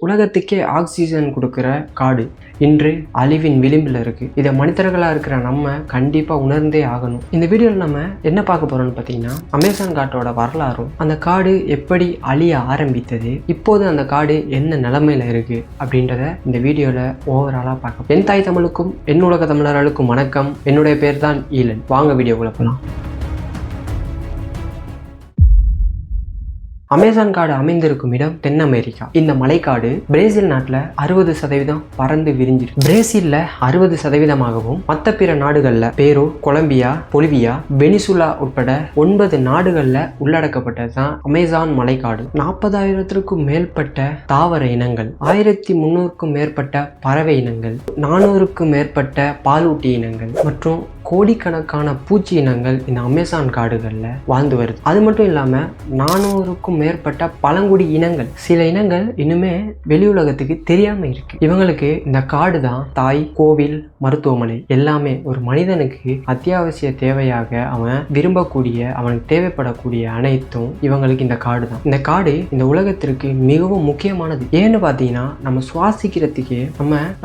உலகத்துக்கே ஆக்சிஜன் கொடுக்குற காடு இன்று அழிவின் விளிம்பில் இருக்குது. இதை மனிதர்களாக இருக்கிற நம்ம கண்டிப்பாக உணர்ந்தே ஆகணும். இந்த வீடியோவில் நம்ம என்ன பார்க்க போகிறோம்னு பார்த்தீங்கன்னா, அமேசான் காட்டோட வரலாறும், அந்த காடு எப்படி அழிய ஆரம்பித்தது, இப்போது அந்த காடு என்ன நிலைமையில் இருக்குது அப்படின்றத இந்த வீடியோவில் ஓவராலாக பார்க்கலாம். என் தாய் தமிழுக்கும் என் உலக தமிழர்களுக்கும் வணக்கம். என்னுடைய பேர் தான் ஈலன். வாங்க வீடியோக்குள்ள போகலாம். அமேசான் காடு அமைந்திருக்கும் இடம் தென் அமெரிக்கா. இந்த மலைக்காடு பிரேசில் நாட்டில் 60% பறந்து விரிஞ்சிருக்கு. பிரேசில்ல 60%ஆகவும் மற்ற பிற நாடுகள்ல பேரு, கொலம்பியா, பொலிவியா, வெனிசுலா உட்பட 9 நாடுகள்ல உள்ளடக்கப்பட்டது தான் அமேசான் மலைக்காடு. 40,000க்கும் மேற்பட்ட தாவர இனங்கள், 1300க்கும் மேற்பட்ட பறவை இனங்கள், 400க்கும் மேற்பட்ட பாலூட்டி இனங்கள் மற்றும் கோடிக்கணக்கான பூச்சி இனங்கள் இந்த அமேசான் காடுகளில் வாழ்ந்து வருது. அது மட்டும் இல்லாமல் 400க்கும் மேற்பட்ட பழங்குடி இனங்கள், சில இனங்கள் இன்னுமே வெளி உலகத்துக்கு தெரியாமல் இருக்கு. இவங்களுக்கு இந்த காடு தான் தாய், கோவில், மருத்துவமனை, எல்லாமே. ஒரு மனிதனுக்கு அத்தியாவசிய தேவையாக அவன் விரும்பக்கூடிய, அவனுக்கு தேவைப்படக்கூடிய அனைத்தும் இவங்களுக்கு இந்த காடு தான். இந்த காடு இந்த உலகத்திற்கு மிகவும் முக்கியமானது. ஏன்னு பார்த்தீங்கன்னா, நம்ம சுவாசிக்கிறதுக்கே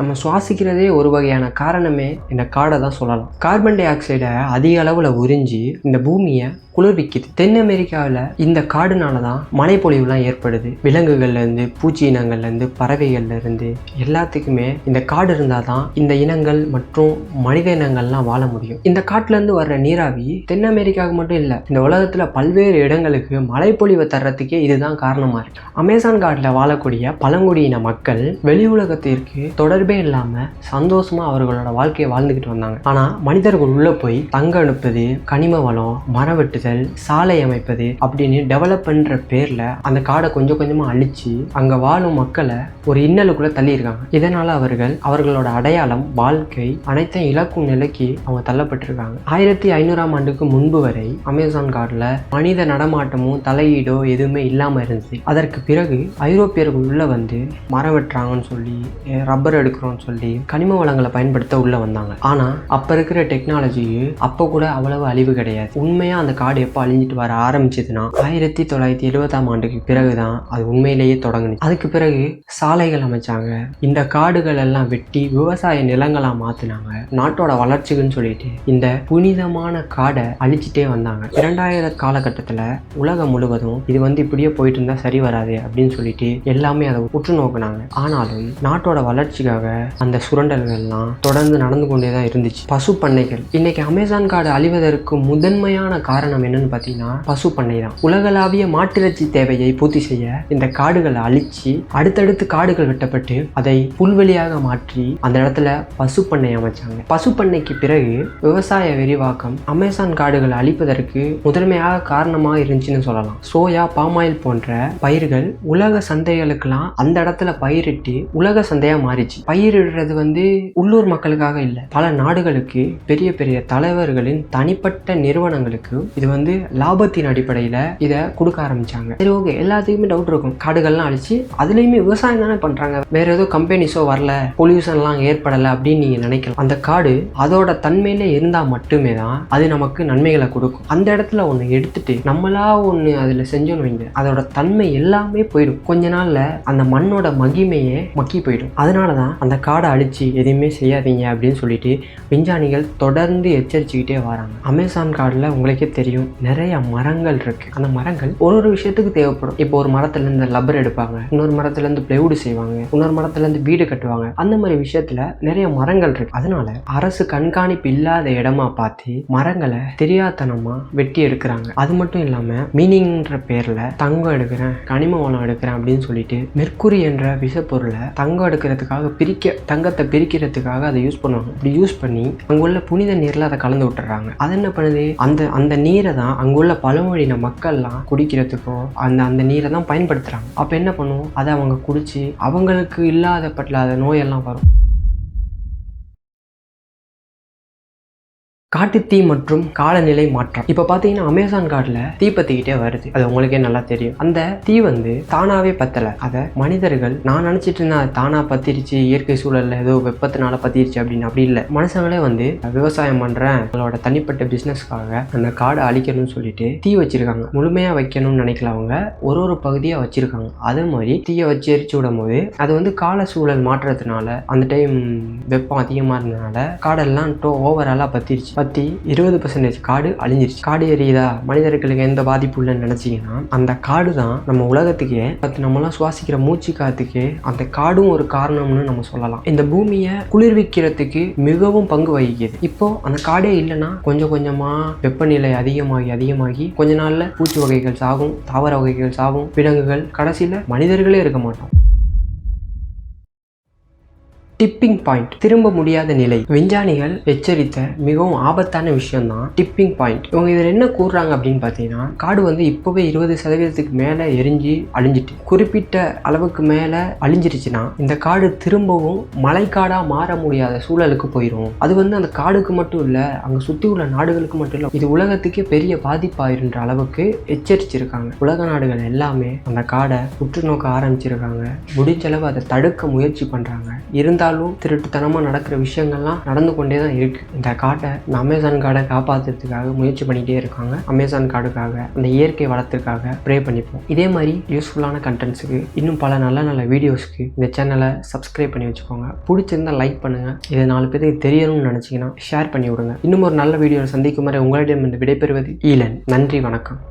நம்ம சுவாசிக்கிறதே ஒரு வகையான காரணமே இந்த காடை தான் சொல்லலாம். கார்பன் டை ஆக்சைடை அதிக அளவில் உறிஞ்சி இந்த பூமியை குளிர்விக்குது. தென் அமெரிக்காவில் இந்த காடுனால தான் மழைப்பொழிவுலாம் ஏற்படுது. விலங்குகள்லேருந்து, பூச்சி இனங்கள்லேருந்து, பறவைகள்லேருந்து எல்லாத்துக்குமே இந்த காடு இருந்தால் தான் இந்த இனங்கள் மற்றும் மனித இனங்கள்லாம் வாழ முடியும். இந்த காட்டிலேருந்து வர்ற நீராவி தென் அமெரிக்காவுக்கு மட்டும் இல்லை, இந்த உலகத்தில் பல்வேறு இடங்களுக்கு மழைப்பொழிவை தர்றதுக்கே இதுதான் காரணமாக இருக்கு. அமேசான் காட்டில் வாழக்கூடிய பழங்குடியின மக்கள் வெளி உலகத்திற்கு தொடர்பே இல்லாமல் சந்தோஷமாக அவர்களோட வாழ்க்கையை வாழ்ந்துக்கிட்டு வந்தாங்க. ஆனால் மனிதர்கள் உள்ள போய் தங்க அனுப்புது, கனிம வளம், மரம் வெட்டுதல், சாலை அமைப்பது அப்படின்னு டெவலப் பண்ற பேர்ல அந்த காடை கொஞ்சம் கொஞ்சமா அழிச்சு அங்க வாழும் மக்களை ஒரு இன்னலுக்குள்ள தள்ளி இருக்காங்க. இதனால அவர்களோட அடையாளம், வாழ்க்கை அனைத்தையும் இழக்கும் நிலைக்கு அவங்க தள்ளப்பட்டிருக்காங்க. 1500ஆம் ஆண்டுக்கு முன்பு வரை அமேசான் காடுல மனித நடமாட்டமும் தலையீடோ எதுவுமே இல்லாம இருந்துச்சு. அதற்கு பிறகு ஐரோப்பியர்கள் உள்ள வந்து மரம் வெட்டுறாங்கன்னு சொல்லி, ரப்பர் எடுக்கிறோம்னு சொல்லி கனிம வளங்களை பயன்படுத்த உள்ள வந்தாங்க. ஆனா அப்ப இருக்கிற டெக்னாலஜி அப்போ கூட அவ்வளவு அழிவு கிடையாது. உண்மையா அந்த காடு எப்போ அழிஞ்சிட்டு வர ஆரம்பிச்சதுன்னா 1970ஆம் ஆண்டுக்கு பிறகுதான் அது உண்மையிலேயே தொடங்குச்சு. அதுக்கு பிறகு சாலைகள் அமைச்சாங்க, இந்த காடுகள் எல்லாம் வெட்டி விவசாய நிலங்களா மாத்தினாங்க. நாட்டோட வளர்ச்சிக்குன்னு சொல்லிட்டு இந்த புனிதமான காடை அழிச்சிட்டே வந்தாங்க. 2000 காலகட்டத்துல உலகம் முழுவதும் இது இப்படியே போயிட்டு இருந்தா சரி வராது அப்படின்னு சொல்லிட்டு எல்லாமே அதை உற்று நோக்கினாங்க. ஆனாலும் நாட்டோட வளர்ச்சிக்காக அந்த சுரண்டல்கள்லாம் தொடர்ந்து நடந்து கொண்டேதான் இருந்துச்சு. பசு பண்ணைகள் இன்னைக்கு அமேசான் காடு அழிவதற்கு முதன்மையான காரணம் என்னன்னு பார்த்தீங்கன்னா பசு பண்ணை தான். உலகளாவிய மாட்டிறைச்சி தேவையை பூர்த்தி செய்ய இந்த காடுகளை அழிச்சு அடுத்தடுத்து காடுகள் வெட்டப்பட்டு அதை புல்வெளியாக மாற்றி அந்த இடத்துல பசு பண்ணை அமைச்சாங்க. பசு பண்ணைக்கு பிறகு விவசாய விரிவாக்கம் அமேசான் காடுகளை அழிப்பதற்கு முதன்மையாக காரணமாக இருந்துச்சுன்னு சொல்லலாம். சோயா, பாமாயில் போன்ற பயிர்கள் உலக சந்தைகளுக்கெல்லாம் அந்த இடத்துல பயிரிட்டு உலக சந்தையா மாறிச்சு. பயிரிடுறது உள்ளூர் மக்களுக்காக இல்லை, பல நாடுகளுக்கு, பெரிய பெரிய தலைவர்களின் தனிப்பட்ட நிறுவனங்களுக்கு இது லாபத்தின் அடிப்படையில் இதை கொடுக்க ஆரம்பிச்சாங்க. சரி, ஓகே, எல்லாத்துக்குமே டவுட் இருக்கும். காடுகள்லாம் அழிச்சு அதுலேயுமே விவசாயம் தானே பண்ணுறாங்க, வேற ஏதோ கம்பெனிஸோ வரல, பொல்யூஷன்லாம் ஏற்படலை அப்படின்னு நீங்கள் நினைக்கலாம். அந்த காடு அதோட தன்மையில இருந்தால் மட்டுமே தான் அது நமக்கு நன்மைகளை கொடுக்கும். அந்த இடத்துல ஒன்று எடுத்துட்டு நம்மளா ஒன்று அதில் செஞ்சோன்னு வைங்க, அதோட தன்மை எல்லாமே போயிடும். கொஞ்ச நாளில் அந்த மண்ணோட மகிமையே மக்கி போயிடும். அதனால தான் அந்த காடை அழிச்சு எதையுமே செய்யாதீங்க அப்படின்னு சொல்லிட்டு விஞ்ஞானிகள் தொடர்ந்து எச்சரிச்சுக்கிட்டே வராங்க. அமேசான் காடுல உங்களுக்கே தெரியும், நிறைய மரங்கள் இருக்கு. அந்த மரங்கள் ஒரு விஷயத்துக்கு தேவைப்படும். இப்போ ஒரு மரத்துல இருந்து லப்பர் எடுப்பாங்க, இன்னொரு மரத்துல இருந்து பிளைவுட் செய்வாங்க, இன்னொரு மரத்துல இருந்து வீடு கட்டுவாங்க. அந்த மாதிரி விஷயத்துல நிறைய மரங்கள் இருக்கு. அதனால அரசு கண்காணிப்பு இல்லாத இடமா பார்த்து மரங்களை தெரியாதனமா வெட்டி எடுக்கிறாங்க. அது மட்டும் இல்லாம மீனிங்ன்ற பேர்ல தங்கம் எடுக்கிறேன், கனிம வளம் எடுக்கிறேன் அப்படின்னு சொல்லிட்டு மெர்க்குரி என்ற விஷப்பொருளை தங்கம் எடுக்கிறதுக்காக தங்கத்தை பிரிக்கிறதுக்காக அதை யூஸ் பண்ணுவாங்க. இப்படி யூஸ் பண்ணி அங்குள்ள புனித நீர்ல அதை கலந்து விட்டுறாங்க. அது என்ன பண்ணுது, அந்த நீரை தான் அங்குள்ள பழங்குடியின மக்கள்லாம் குடிக்கிறதுக்கோ அந்த நீரை தான் பயன்படுத்துறாங்க. அப்ப என்ன பண்ணுவோம், அதை அவங்க குடிச்சு அவங்களுக்கு இல்லாத பட்லாத நோயெல்லாம் வரும். காட்டுத்தீ மற்றும் காலநிலை மாற்றம். இப்போ பார்த்தீங்கன்னா அமேசான் காட்டில் தீ பற்றிக்கிட்டே வருது. அது உங்களுக்கே நல்லா தெரியும். அந்த தீ வந்து தானாகவே பற்றலை. அதை மனிதர்கள், நான் நினச்சிட்டு இருந்தேன் அது தானாக பற்றிருச்சு, இயற்கை சூழலில் ஏதோ வெப்பத்தினால பற்றிருச்சு அப்படின்னு. அப்படி இல்லை. மனுஷங்களே வந்து விவசாயம் பண்ணுறேன், அவங்களோட தனிப்பட்ட பிஸ்னஸ்க்காக அந்த காடை அழிக்கணும்னு சொல்லிட்டு தீ வச்சிருக்காங்க. முழுமையாக வைக்கணும்னு நினைக்கல, அவங்க ஒரு பகுதியாக வச்சிருக்காங்க. அதே மாதிரி தீயை வச்சு எரிச்சு விடும் போது அது வந்து கால சூழல் மாற்றத்தினால, அந்த டைம் வெப்பம் அதிகமாக இருந்ததுனால காடெல்லாம் ஓவராலாக பற்றிருச்சு. 20% காடு அழிஞ்சிருச்சு. காடு எரியுதா, மனிதர்களுக்கு எந்த பாதிப்பு இல்லைன்னு நினைச்சீங்கன்னா அந்த காடு தான் நம்ம உலகத்துக்கே, நம்மளாம் சுவாசிக்கிற மூச்சு காத்துக்கு அந்த காடும் ஒரு காரணம்னு நம்ம சொல்லலாம். இந்த பூமியை குளிர்விக்கிறதுக்கு மிகவும் பங்கு வகிக்குது. இப்போ அந்த காடே இல்லைன்னா கொஞ்சம் கொஞ்சமா வெப்பநிலை அதிகமாகி கொஞ்ச நாள்ல பூச்சி வகைகள் சாகும், தாவர வகைகள் சாகும், விலங்குகள், கடைசியில மனிதர்களே இருக்க மாட்டோம். டிப்பிங் பாயிண்ட், திரும்ப முடியாத நிலை. விஞ்ஞானிகள் எச்சரித்த மிகவும் ஆபத்தான விஷயம் தான் டிப்பிங் பாயிண்ட். இவங்க இதில் என்ன கூறுறாங்க அப்படின்னு பார்த்தீங்கன்னா, காடு வந்து இப்போவே 20% மேலே எரிஞ்சு அழிஞ்சிட்டு, குறிப்பிட்ட அளவுக்கு மேலே அழிஞ்சிருச்சுன்னா இந்த காடு திரும்பவும் மலைக்காடாக மாற முடியாத சூழலுக்கு போயிடும். அது வந்து அந்த காடுக்கு மட்டும் இல்லை, அங்கே சுற்றி உள்ள நாடுகளுக்கு மட்டும் இல்லை, இது உலகத்துக்கே பெரிய பாதிப்பாயிருன்ற அளவுக்கு எச்சரிச்சிருக்காங்க. உலக நாடுகள் எல்லாமே அந்த காடை உற்று நோக்க ஆரம்பிச்சிருக்காங்க. முடிஞ்சளவு அதை தடுக்க முயற்சி பண்ணுறாங்க. இருந்தாலும் திருட்டுத்தனமா நடக்கிற விஷயங்கள்லாம் நடந்து கொண்டே தான் இருக்கு. இந்த காட்டை, இந்த அமேசான் காடை காப்பாற்றுறதுக்காக முயற்சி பண்ணிட்டே இருக்காங்க. அமேசான் காடுக்காக, அந்த இயற்கை வளத்திற்காக ப்ரே பண்ணிப்போம். இதே மாதிரி யூஸ்ஃபுல்லான கண்டென்ட்ஸுக்கு, இன்னும் பல நல்ல வீடியோஸ்க்கு இந்த சேனலை சப்ஸ்கிரைப் பண்ணி வச்சுக்கோங்க. பிடிச்சிருந்தா லைக் பண்ணுங்க. இதை 4 பேருக்கு தெரியணும்னு நினைச்சீங்கன்னா ஷேர் பண்ணி விடுங்க. இன்னும் ஒரு நல்ல வீடியோவை சந்திக்கும் வரை உங்களிடம் விடைபெறுவது ஈலன். நன்றி, வணக்கம்.